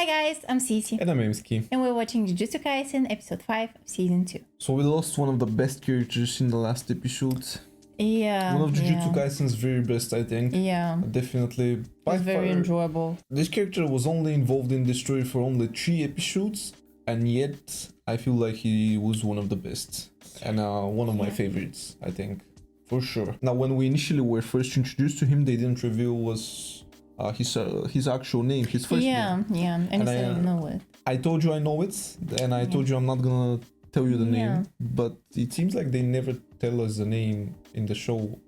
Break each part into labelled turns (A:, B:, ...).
A: Hi guys, I'm Sisi.
B: And I'm Mski.
A: And we're watching Jujutsu Kaisen episode 5 of season 2.
B: So we lost one of the best characters in the last episode.
A: Yeah.
B: One of Jujutsu Kaisen's very best, I think.
A: Yeah.
B: Definitely. By
A: It's very
B: far,
A: enjoyable.
B: this character was only involved in the story for only 3 episodes. And yet, I feel like he was one of the best. And one of my favorites, I think. For sure. Now, when we initially were first introduced to him, they didn't reveal his actual name, his first name.
A: Yeah, and I didn't know it.
B: I told you I know it, and I told you I'm not gonna tell you the name, but it seems like they never tell us the name in the show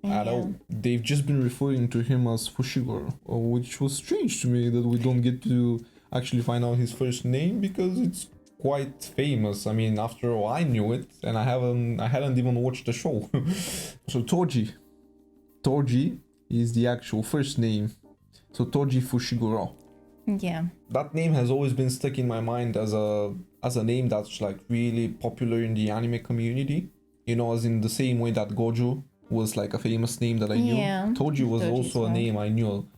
B: at all. They've just been referring to him as Fushiguro, which was strange to me that we don't get to actually find out his first name because it's quite famous. I mean, after all, I knew it, and I hadn't even watched the show. So Toji is the actual first name. So Toji Fushiguro.
A: Yeah.
B: That name has always been stuck in my mind as a name that's like really popular in the anime community. You know, as in the same way that Gojo was like a famous name that I knew. Toji was also a name I knew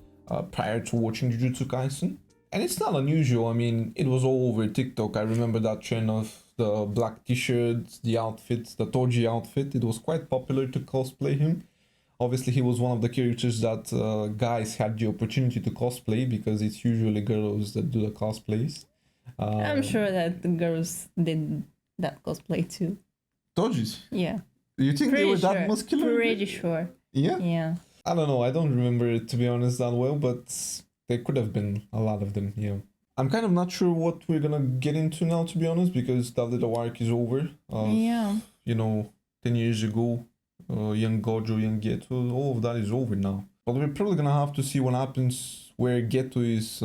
B: prior to watching Jujutsu Kaisen. And it's not unusual. I mean, it was all over TikTok. I remember that trend of the black t-shirts, the outfits, the Toji outfit. It was quite popular to cosplay him. Obviously, he was one of the characters that guys had the opportunity to cosplay because it's usually girls that do the cosplays.
A: I'm sure that the girls did that cosplay too.
B: Toji's?
A: Yeah.
B: You think they were that muscular?
A: Pretty sure.
B: Yeah?
A: Yeah.
B: I don't know. I don't remember it, to be honest, that well, but there could have been a lot of them, yeah. I'm kind of not sure what we're gonna get into now, to be honest, because that little arc is over. You know, 10 years ago. Young Gojo, young Geto, all of that is over now. But we're probably gonna have to see what happens where Geto is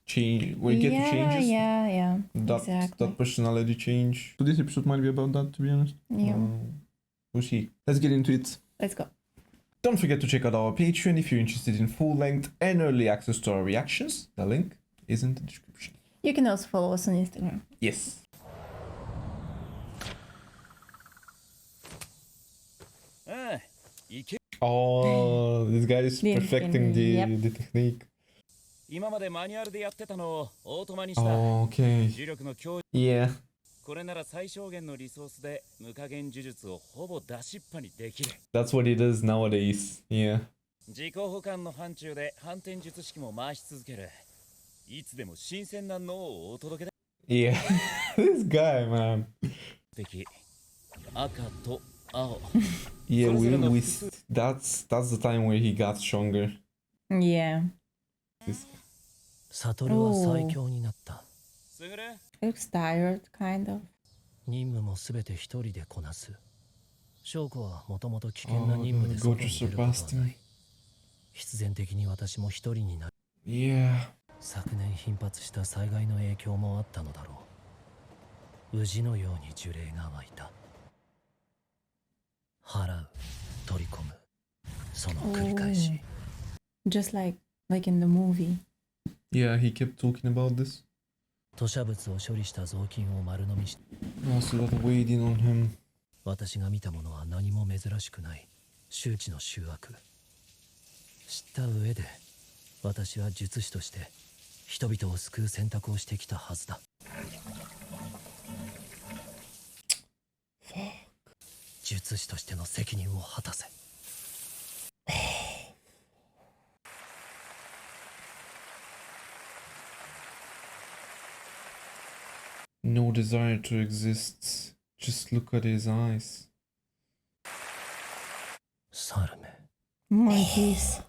B: changes.
A: Yeah.
B: That personality change. So this episode might be about that, to be honest.
A: Yeah.
B: We'll see. Let's get into it.
A: Let's go.
B: Don't forget to check out our Patreon if you're interested in full length and early access to our reactions. The link is in the description.
A: You can also follow us on Instagram.
B: Yes. Oh, this guy is perfecting the technique. Oh, okay. Yeah. That's what it is nowadays. Yeah. Yeah. This guy, man. Yeah, that's the time where he got stronger.
A: Yeah. Looks tired, kind of.
B: Gojo surpassed him. Yeah.
A: Just like in the movie.
B: Yeah, he kept talking about this. Also, that weighed in on him. No desire to exist. Just look at his eyes.
A: Monkeys.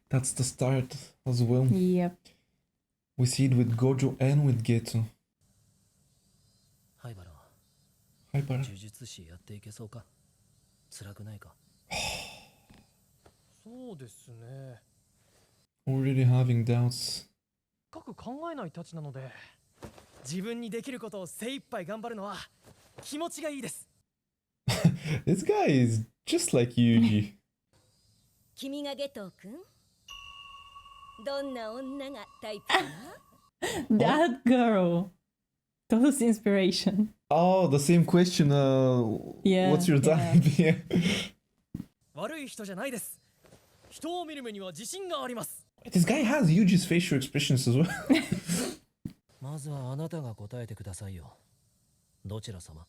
B: That's the start as well.
A: Yep.
B: We see it with Gojo and with Geto. Hi, Bara. Already having doubts. This guy is just like Yuji.
A: That girl. Those inspiration.
B: Oh, the same question.
A: Yeah.
B: What's your type? Yeah. This guy has huge facial expressions as well.
C: まずはあなたが答えてくださいよ。どちら様？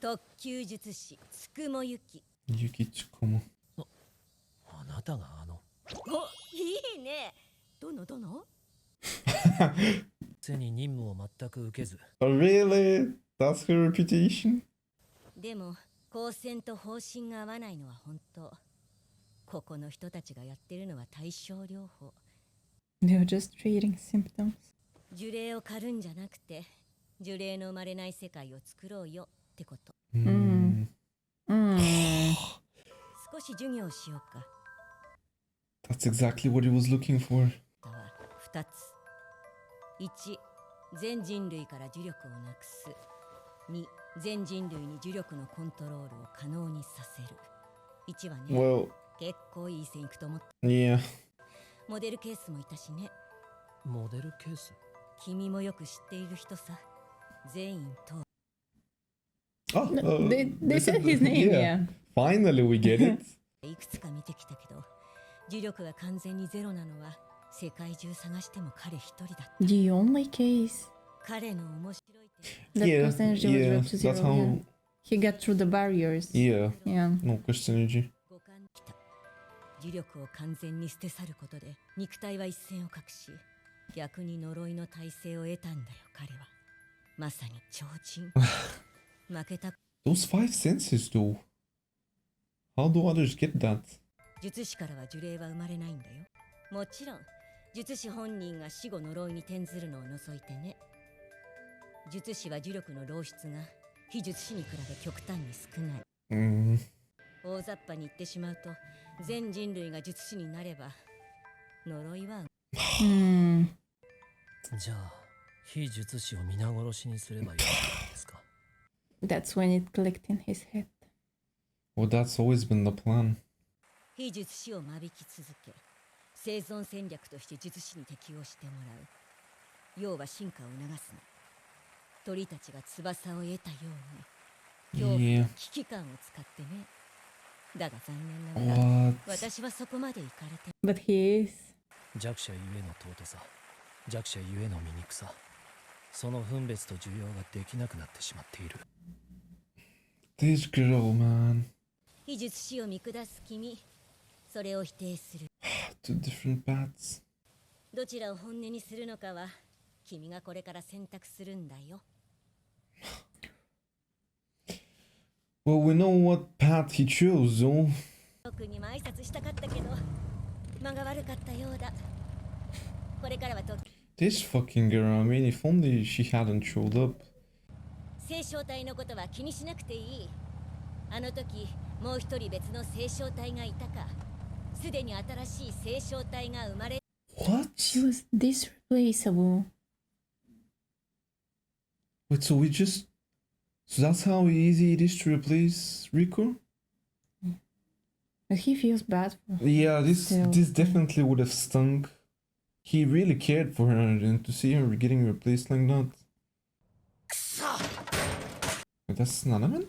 D: 特級術師つくもゆき。
B: Yuki Tsukumo.
C: あなたがあの。
D: お、いいね。どの
C: 背に任務を全く受けず。
B: Oh, really? That's her reputation?
D: でも光線と方針が合わないのは本当。ここの人たちがやってるのは対症療法。
A: They were just treating symptoms.
D: 呪霊を狩るんじゃなくて、呪霊の生まれない世界を作ろうよってこと。少し授業をしようか。
B: That's exactly what he was looking for.
D: 2つ。1、全人類から呪力をなくす。2、全人類に呪力のコントロールを可能にさせる。1はね、
B: Well,
D: 結構いい線いくと思った。
B: yeah.
D: モデルケースもいたしね。
C: モデルケース？
D: 君もよく知っている人さ。全員と。
B: Oh,
A: They said his name, yeah.
B: Finally, we get it.
D: いくつか見てきたけど、呪力が完全にゼロなのは世界中探しても彼一人だった。
A: The only case
D: 彼の面白い点。
A: that
B: Yeah,
A: percentage was
B: yeah,
A: dropped to zero.
B: that's how-
A: Yeah. He got through the barriers.
B: Yeah,
A: Yeah.
B: no question, energy.
D: 五感きた。呪力を完全に捨て去ることで肉体は一線を画し、逆に呪いの体制を得たんだよ彼は。まさに超人。負けた。
B: Those 5 senses, though. How do others get that?
D: 術師からは呪霊は生まれないんだよ。もちろん術師本人が死後呪いに転ずるのを除いてね。術師は呪力の漏出が非術師に比べ極端に少ない。大雑把に言ってしまうと、全人類が術師になれば呪いは。
C: じゃあ非術師を皆殺しにすればいいんですか？
A: That's when it clicked in his head.
B: Well, that's always been the plan.
D: 非術師を間引き続け、生存戦略として術師に適応してもらう。要は進化を促すの。鳥たちが翼を得たように、恐怖と危機感を使ってね。だが残念ながら、
B: What?
D: 私はそこまで行かれて。
A: But he is.
C: 弱者ゆえの尊さ、弱者ゆえの醜さ、その分別と受容ができなくなってしまっている。
B: This girl, man.
D: 非術師を見下す君、それを否定する。
B: Two different paths.
D: どちらを本音にするのかは、君がこれから選択するんだよ。
B: Well, we know what path he chose, though.
D: 僕にも挨拶したかったけど、間が悪かったようだ。これからはと。
B: This fucking girl, I mean, if only she hadn't showed up.
D: 星小体のことは気にしなくていい。あの時、もう一人別の星小体がいたか。すでに新しい星小体が生まれ。
B: What?
A: She was this replaceable.
B: Wait, so we just... So that's how easy it is to replace Rico?
A: But he feels bad for her.
B: Yeah,
A: Still.
B: this definitely would have stung. He really cared for her, and to see her getting replaced like that. Wait, that's Nanaman?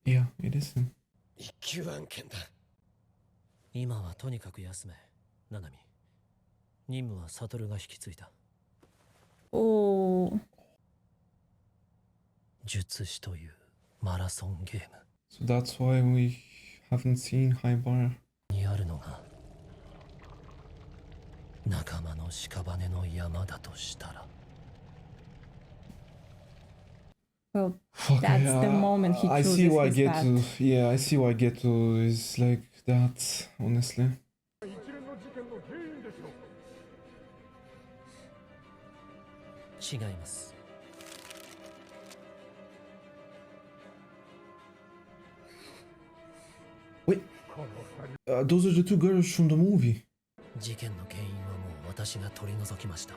B: Yeah, it is him.
C: 一級案件だ。今はとにかく休め、ナナミ。任務はサトルが引き継いだ。
A: Oh.
C: 術師というマラソンゲーム
B: So that's why we haven't seen Haibara.
C: にあるのが仲間の屍の山だとしたら。
A: Well,
B: Fuck,
A: that's
B: yeah,
A: the moment he
B: I
A: chooses
B: see why
A: his
B: Geto.
A: path.
B: Yeah, I see why Geto is like that. Honestly.
C: 違います。
B: Wait, those are the two girls from the movie.
C: 事件の原因はもう私が取り除きました。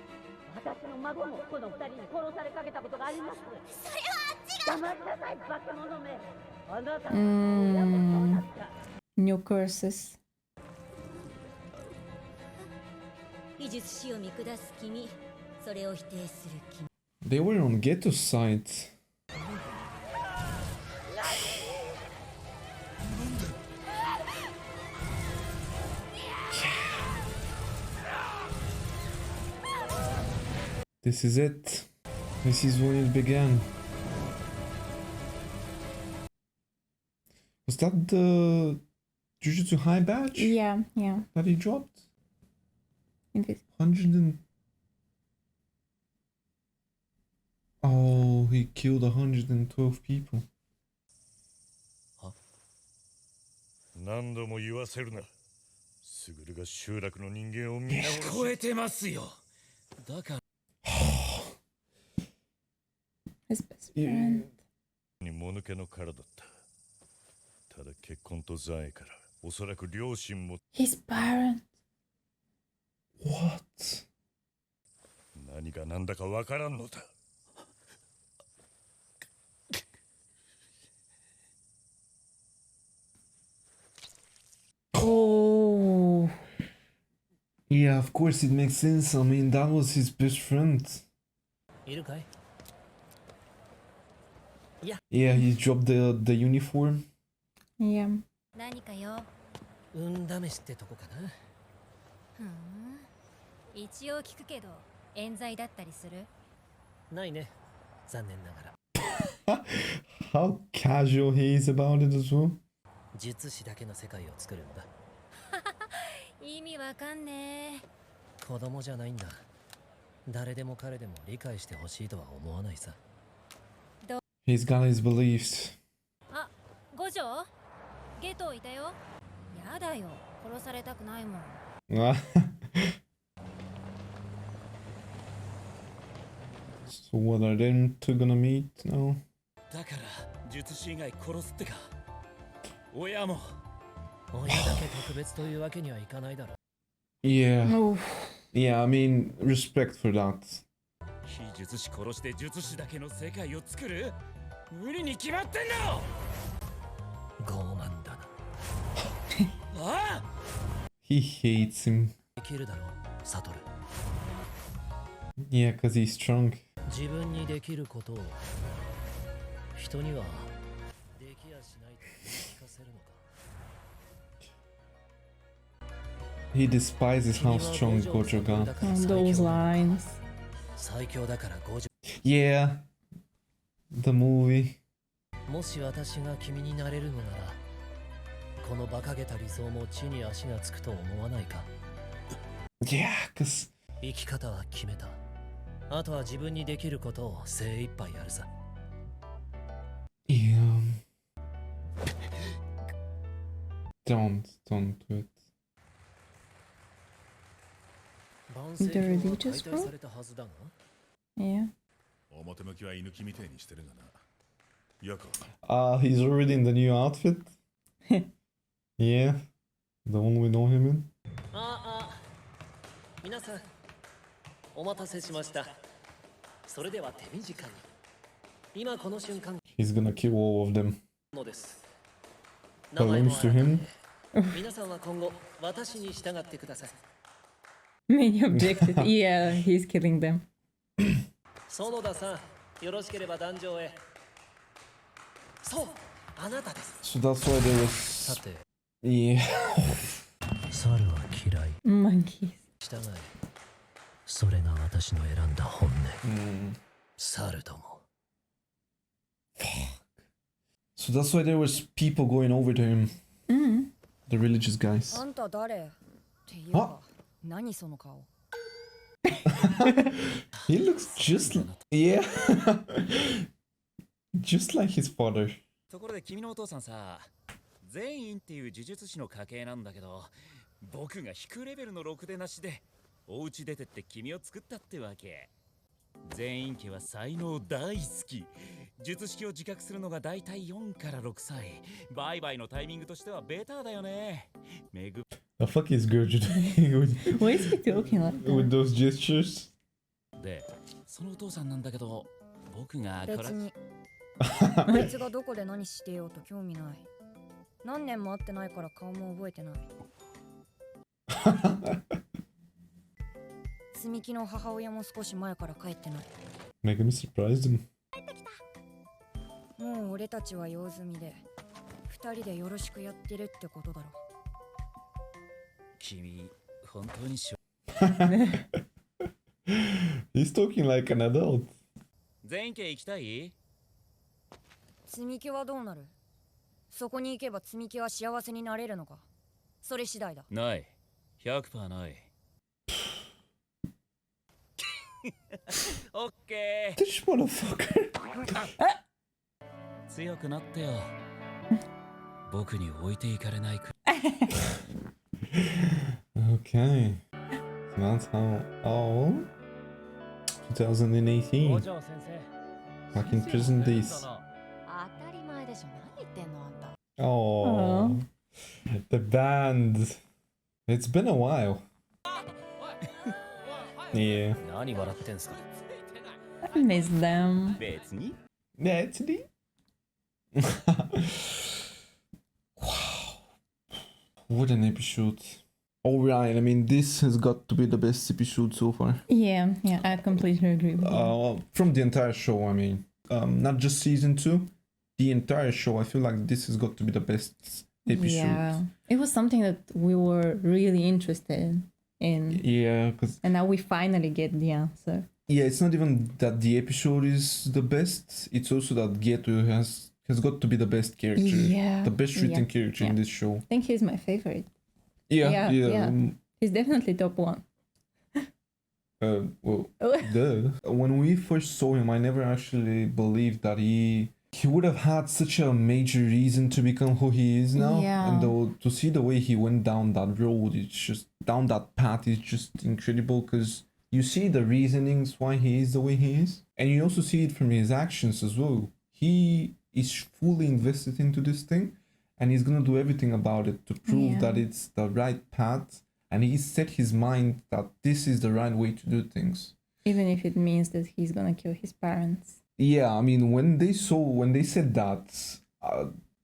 D: 私の孫もこの二人に殺されかけたことがあります。それはあっちが。黙りなさい、バカ者め。あなたの親もそうだった。
A: New curses.
D: 非術師を見下す君、それを否定する君。
B: They were on Geto's side. This is it. This is when it began. Was that the Jujutsu High badge?
A: Yeah, yeah.
B: That he dropped?
A: Invis
B: 100 and... Oh, he killed 112 people.
E: 何度も言わせるな。スグルが集落の人間を皆殺し。
C: 聞こえてますよ。だから
A: his best friend.
E: にもぬけの殻だった。ただ結婚と残影からおそらく両親も
A: His parents.
B: What?
E: 何が何だかわからんのだ。
A: Oh.
B: Yeah, of course it makes sense. I mean, that was his best friend.
C: いるかい？
B: Yeah, he dropped the uniform.
A: Yeah.
D: 何かよ。
C: 運試しってとこかな。
D: ふん。一応聞くけど、冤罪だったりする？
C: ないね。残念ながら。
B: How casual he is about it as well.
C: 術師だけの世界を作るんだ。
D: 意味わかんねえ。
C: 子供じゃないんだ。誰でも彼でも理解してほしいとは思わないさ。
B: He's got his beliefs.
D: あ、五条？ゲトいたよ。やだよ。殺されたくないもん。
B: So what are them two gonna meet now?
F: だから術師以外殺すってか。親も
C: 親だけ特別というわけにはいかないだろう。
B: Yeah.
A: Oh.
B: Yeah, I mean, respect for that.
F: 非術師殺して術師だけの世界を作る？無理に決まってんの。
C: 傲慢だな。
F: ああ
B: He hates him.
C: できるだろう、サトル。
B: Yeah, cause he's strong.
C: 自分にできることを人にはできやしないと言い聞かせるのか。
B: He despises how strong Gojo got.
A: Those lines.
C: 最強だから五条。
B: Yeah. The movie.
C: もし私が君になれるのなら、この馬鹿げた理想も地に足がつくと思わないか。
B: Yeah, cause
C: 生き方は決めた。あとは自分にできることを精一杯やるさ。
B: yeah. Don't do it.
A: The religious group?
C: されたはずだが。
A: Yeah.
E: 表向きは居抜きみてえにしてるがな。やか。
B: He's already in the new outfit. Yeah. The one we know him in.
C: 皆さん、お待たせしました。それでは手短に。今この瞬間
B: He's gonna kill all of them.
C: のです。
B: Belongs to him.
C: 皆さんは今後私に従ってください。
A: Many objected. Yeah, he's killing them.
C: 園田さん、よろしければ壇上へ。そう、あなたです。
B: So that's why there was.
C: さて、
B: Yeah.
C: 猿は嫌い。
A: Monkeys.
C: 従い。それが私の選んだ本音。 猿ども。
B: So that's why there was people going over to him. The religious guys.
G: あんた誰っていうか、何その顔。
B: He looks just yeah. Just like his father.
F: ところで君のお父さんさ、全員っていう呪術師の家系なんだけど、僕が低レベルのろくでなしでお家出てって君を作ったってわけ。全員家は才能大好き。術式を自覚するのがだいたい4から6歳。バイバイのタイミングとしてはベターだよね。めぐ
B: The fuck is Gertrude doing with,
A: Why is he talking like that?
B: with those gestures?
F: で、そのお父さんなんだけど、僕が
G: 別に。あいつがどこで何してようと興味ない。何年も会ってないから顔も覚えてない。積み木の母親も少し前から帰ってない。
B: Make him surprise him.
G: もう俺たちは用済みで、二人でよろしくやってるってことだろ。
F: 君、本当に
B: He's talking like an adult.
F: 全員家行きたい？
G: 積み木はどうなる？そこに行けば積み木は幸せになれるのか？それ次第だ。
F: ない。100% ない。オッケー。
B: This motherfucker.
F: 強くなってよ。僕に置いていかれないく。
B: Okay. So that's how. Oh. 2018. Back in prison days.
G: 当たり前でしょ。何言ってんのあんた。
B: Oh. The band. It's been a while. Yeah.
F: 何笑ってんすか？
A: I miss them.
F: 別に。
B: Actually. Wow. What an episode. Alright, I mean, this has got to be the best episode so far.
A: Yeah, I completely agree with you.
B: From the entire show, I mean. Not just season 2, the entire show. I feel like this has got to be the best episode.
A: Yeah, it was something that we were really interested in.
B: Yeah, because...
A: And now we finally get the answer.
B: Yeah, it's not even that the episode is the best. It's also that Geto has got to be the best character.
A: Yeah.
B: The best written character in this show.
A: I think he's my favorite.
B: Yeah.
A: He's definitely top 1.
B: Well, duh. When we first saw him, I never actually believed that he would have had such a major reason to become who he is now.
A: Yeah.
B: And to see the way he went down that road, it's just, down that path, is just incredible, because you see the reasonings why he is the way he is. And you also see it from his actions as well. He is fully invested into this thing, and he's gonna do everything about it to prove that it's the right path. And he set his mind that this is the right way to do things.
A: Even if it means that he's gonna kill his parents.
B: Yeah, I mean, when they said that,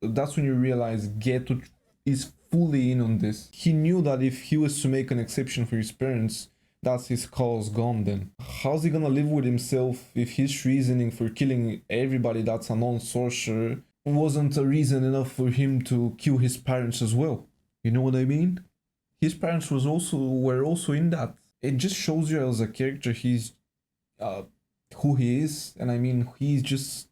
B: that's when you realize Geto is fully in on this. He knew that if he was to make an exception for his parents, that's his cause gone then. How's he gonna live with himself if his reasoning for killing everybody that's a non-sorcerer wasn't a reason enough for him to kill his parents as well? You know what I mean? His parents were also in that. It just shows you as a character he's who he is, and I mean he's just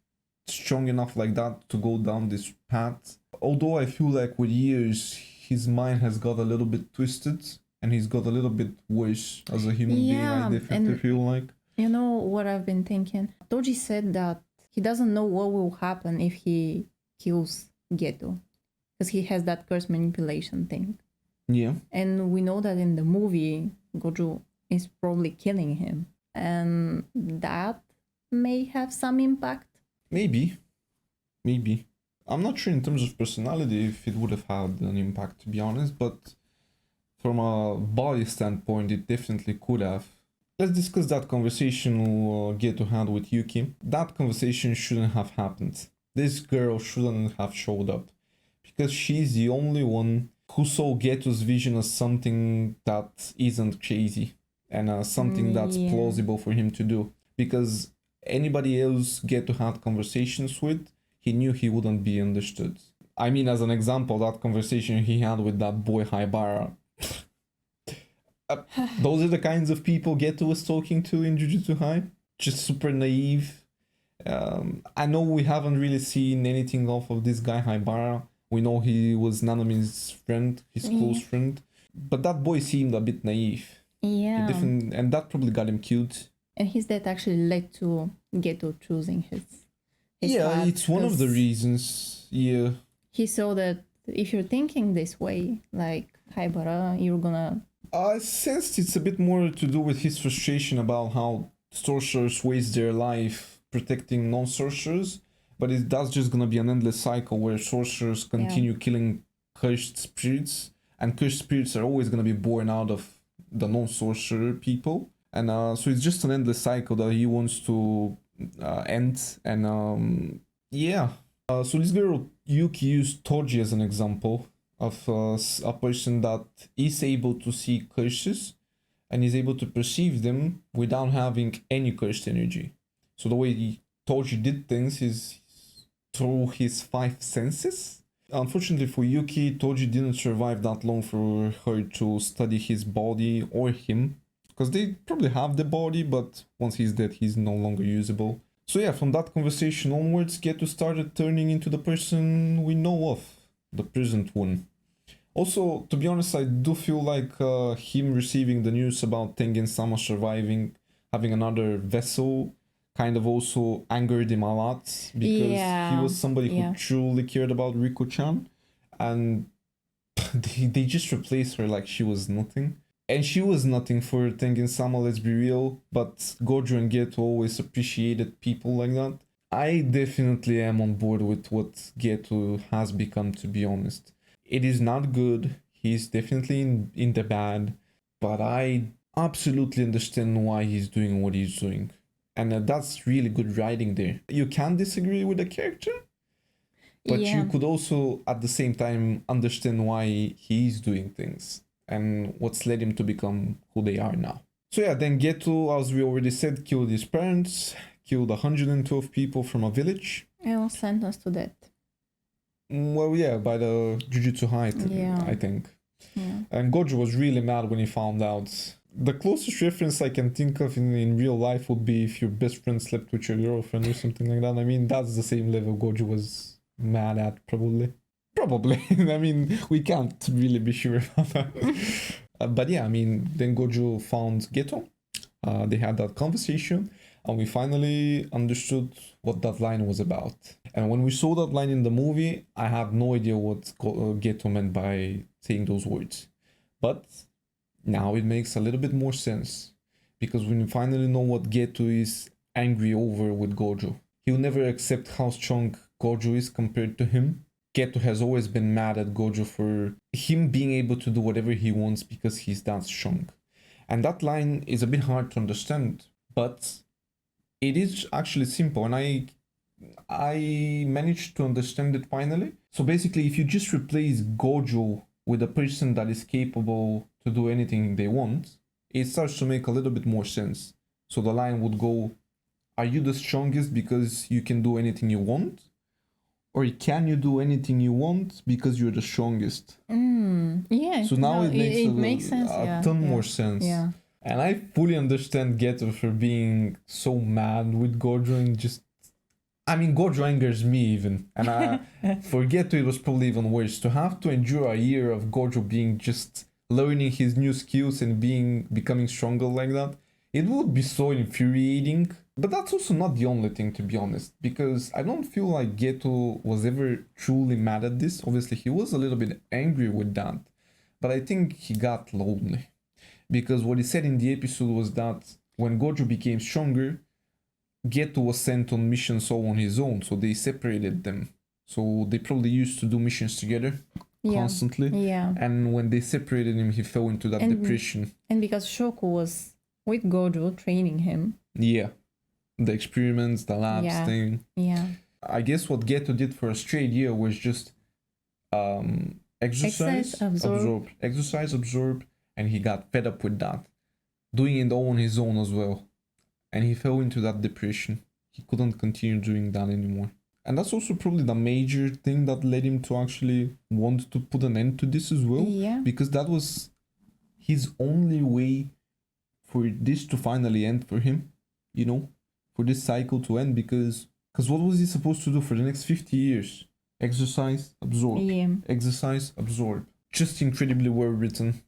B: strong enough like that to go down this path. Although I feel like with years his mind has got a little bit twisted and he's got a little bit worse as a human being. I definitely feel like.
A: You know what I've been thinking? Toji said that he doesn't know what will happen if he kills Geto, because he has that curse manipulation thing.
B: Yeah.
A: And we know that in the movie, Gojo is probably killing him. And that may have some impact.
B: Maybe. I'm not sure in terms of personality if it would have had an impact, to be honest, but from a body standpoint, it definitely could have. Let's discuss that conversation Geto had with Yuki. That conversation shouldn't have happened. This girl shouldn't have showed up, because she's the only one who saw Geto's vision as something that isn't crazy and something that's plausible for him to do. Because anybody else Geto had conversations with, he knew he wouldn't be understood. I mean, as an example, that conversation he had with that boy Haibara. Those are the kinds of people Geto was talking to in Jujutsu High. Just super naive. I know we haven't really seen anything off of this guy Haibara. We know he was Nanami's friend, his close friend. But that boy seemed a bit naive.
A: Yeah.
B: And that probably got him killed.
A: And his death actually led to Geto choosing his
B: yeah,
A: path,
B: it's one of the reasons. Yeah.
A: He saw that if you're thinking this way, like Haibara, you're gonna...
B: I sensed it's a bit more to do with his frustration about how sorcerers waste their life protecting non-sorcerers. But that's just gonna be an endless cycle where sorcerers continue killing cursed spirits, and cursed spirits are always gonna be born out of the non-sorcerer people, and so it's just an endless cycle that he wants to end. And so this girl Yuki used Toji as an example of a person that is able to see curses and is able to perceive them without having any cursed energy. So the way Toji did things is through his 5 senses. Unfortunately for Yuki, Toji didn't survive that long for her to study his body or him, because they probably have the body, but once he's dead, he's no longer usable. So yeah, from that conversation onwards, Geto started turning into the person we know of, the present one. Also, to be honest, I do feel like him receiving the news about Tengen-sama surviving, having another vessel, kind of also angered him a lot, because he was somebody who truly cared about Riko-chan, and they just replaced her like she was nothing. And she was nothing for Tengen-sama, let's be real, but Gojo and Geto always appreciated people like that. I definitely am on board with what Geto has become, to be honest. It is not good, he's definitely in the bad, but I absolutely understand why he's doing what he's doing. And that's really good writing there. You can disagree with the character, but you could also at the same time understand why he's doing things and what's led him to become who they are now. So yeah, then Geto, as we already said, killed his parents, killed 112 people from a village.
A: And was sentenced to death.
B: Well, yeah, by the Jujutsu Kaisen, I think.
A: Yeah.
B: And Gojo was really mad when he found out. The closest reference I can think of in real life would be if your best friend slept with your girlfriend or something like that. I mean, that's the same level Gojo was mad at, probably. Probably. I mean, we can't really be sure about that. But yeah, I mean, then Gojo found Geto. They had that conversation, and we finally understood what that line was about. And when we saw that line in the movie, I had no idea what Geto meant by saying those words. But now it makes a little bit more sense, because when you finally know what Geto is angry over with Gojo, he'll never accept how strong Gojo is compared to him. Geto has always been mad at Gojo for him being able to do whatever he wants because he's that strong. And that line is a bit hard to understand, but it is actually simple, and I managed to understand it finally. So basically, if you just replace Gojo with a person that is capable to do anything they want, it starts to make a little bit more sense. So the line would go, are you the strongest because you can do anything you want? Or can you do anything you want because you're the strongest?
A: Yeah.
B: So now it makes
A: sense.
B: A ton more sense.
A: Yeah.
B: And I fully understand Geto for being so mad with Gojo and just... I mean, Gojo angers me even. And for Geto it was probably even worse. To have to endure a year of Gojo being just learning his new skills and becoming stronger like that, it would be so infuriating. But that's also not the only thing, to be honest, because I don't feel like Geto was ever truly mad at this. Obviously, he was a little bit angry with that, but I think he got lonely. Because what he said in the episode was that when Gojo became stronger, Geto was sent on missions all on his own, so they separated them. So they probably used to do missions together constantly.
A: Yeah.
B: And when they separated him, he fell into that depression.
A: And because Shoko was with Gojo training him.
B: Yeah. The experiments, the labs thing.
A: Yeah.
B: I guess what Geto did for a straight year was just exercise, absorb, and he got fed up with that. Doing it all on his own as well. And he fell into that depression. He couldn't continue doing that anymore. And that's also probably the major thing that led him to actually want to put an end to this as well.
A: Yeah.
B: Because that was his only way for this to finally end for him, you know? For this cycle to end, because what was he supposed to do for the next 50 years? Exercise, absorb.
A: Yeah.
B: Exercise, absorb. Just incredibly well written.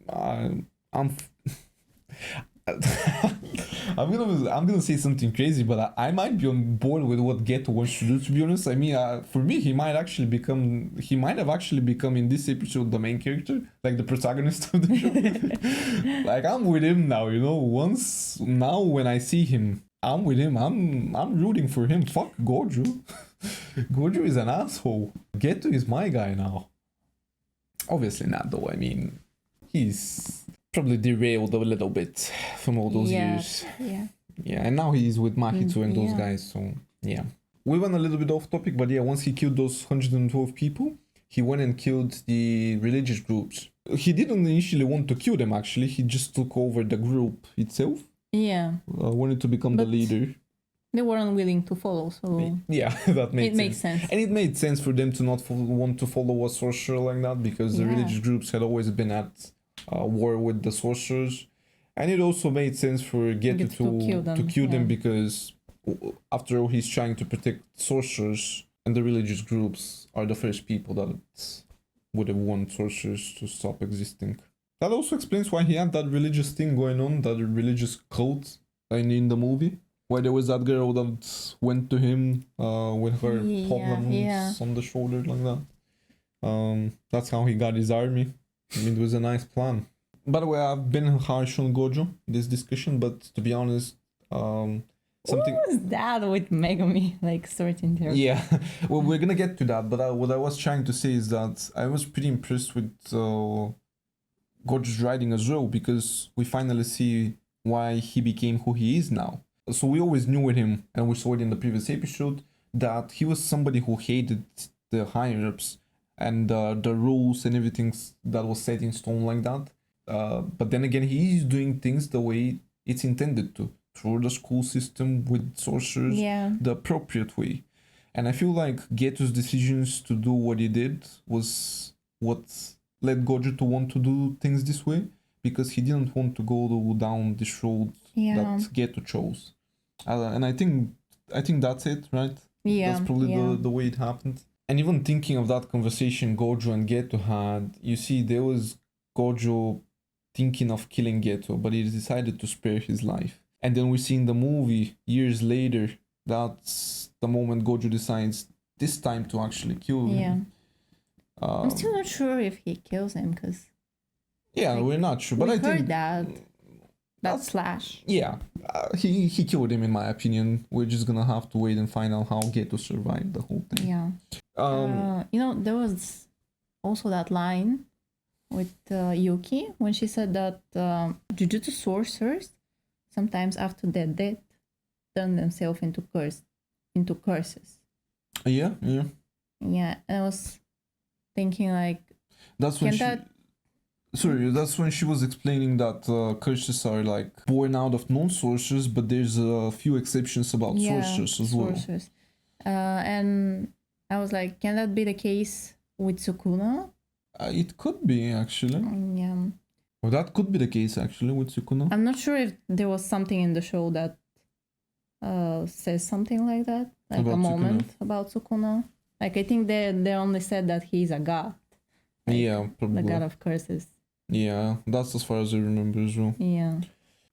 B: I'm gonna say something crazy, but I might be on board with what Geto wants to do, to be honest. I mean, for me, he might have actually become in this episode the main character, like the protagonist of the show. Like, I'm with him now, you know. Now when I see him, I'm with him. I'm rooting for him. Fuck Gojo. Gojo is an asshole. Geto is my guy now. Obviously not, though. I mean, he's probably derailed a little bit from all those years.
A: Yeah.
B: Yeah, and now he's with Mahito and those guys, so yeah. We went a little bit off topic, but yeah, once he killed those 112 people, he went and killed the religious groups. He didn't initially want to kill them, actually. He just took over the group itself.
A: Yeah.
B: Wanted to become the leader.
A: They weren't willing to follow, so...
B: Yeah, that
A: makes sense.
B: And it made sense for them to not want to follow a sorcerer like that, because the religious groups had always been at war with the sorcerers. And it also made sense for Geto to kill them because after all, he's trying to protect sorcerers, and the religious groups are the first people that would have want sorcerers to stop existing. That also explains why he had that religious thing going on, that religious cult in the movie, where there was that girl that went to him with her problems on the shoulder like that. That's how he got his army. I mean, it was a nice plan. By the way, I've been harsh on Gojo in this discussion, but to be honest, something...
A: What was that with Megami, like, sorting there?
B: Yeah, well, we're gonna get to that, but what I was trying to say is that I was pretty impressed with Gojo's writing as well, because we finally see why he became who he is now. So we always knew with him, and we saw it in the previous episode, that he was somebody who hated the higher-ups and the rules and everything that was set in stone like that. But then again, he is doing things the way it's intended to, through the school system with sorcerers, the appropriate way. And I feel like Geto's decisions to do what he did was what led Gojo to want to do things this way, because he didn't want to go down this road that Geto chose. And I think that's it, right?
A: Yeah.
B: That's probably the way it happened. And even thinking of that conversation Gojo and Geto had, you see, there was Gojo thinking of killing Geto, but he decided to spare his life. And then we see in the movie, years later, that's the moment Gojo decides this time to actually kill him.
A: I'm still not sure if he kills him, because...
B: Yeah, we're not sure, but I think...
A: that slash.
B: Yeah, he killed him in my opinion. We're just gonna have to wait and find out how Geto survived the whole thing.
A: Yeah. You know, there was also that line with Yuki when she said that Jujutsu sorcerers sometimes after their death turn themselves into curses.
B: Yeah.
A: Yeah, and I was thinking like,
B: that's when she was explaining that curses are like born out of non-sorcerers, but there's a few exceptions about sorcerers as well.
A: And I was like, can that be the case with Sukuna?
B: It could be, actually.
A: Yeah.
B: Well, that could be the case, actually, with Sukuna.
A: I'm not sure if there was something in the show that says something like that, like about a moment about Sukuna. Like, I think they only said that he's a god. Like,
B: yeah, probably.
A: The god of curses.
B: Yeah, that's as far as I remember as well.
A: Yeah.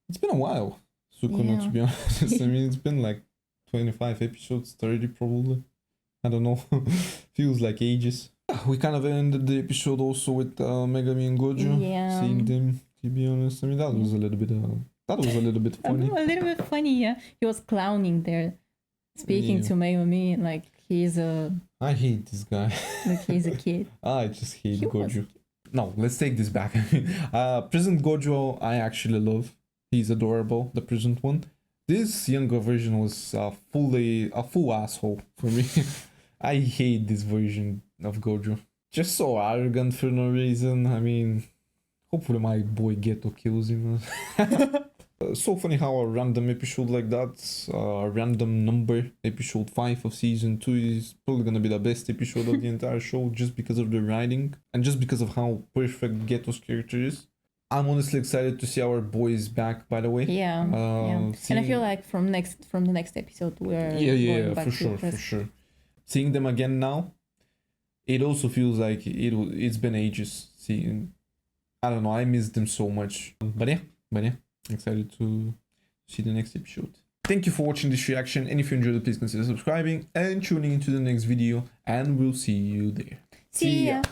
B: It's been a while, Sukuna, to be honest. I mean, it's been like 25 episodes, 30 probably. I don't know. Feels like ages. We kind of ended the episode also with Megami and Gojo.
A: Yeah.
B: Seeing them, to be honest. I mean, that was a little bit funny.
A: A little bit funny, yeah. He was clowning there, speaking to Megami like he's a...
B: I hate this guy.
A: Like he's a kid.
B: I just hate Gojo. No, let's take this back. Present Gojo, I actually love. He's adorable, the present one. This younger version was a full asshole for me. I hate this version of Gojo. Just so arrogant for no reason. I mean, hopefully my boy Geto kills him. So funny how a random episode like that, a random number, episode 5 of season 2 is probably gonna be the best episode of the entire show just because of the writing and just because of how perfect Geto's character is. I'm honestly excited to see our boys back, by the way.
A: Yeah. And I feel like from the next episode we're going back
B: for sure. Seeing them again now, it also feels like it's been ages. I don't know, I miss them so much. But yeah. Excited to see the next episode. Thank you for watching this reaction, and if you enjoyed it, please consider subscribing and tuning into the next video, and we'll see you there.
A: See ya.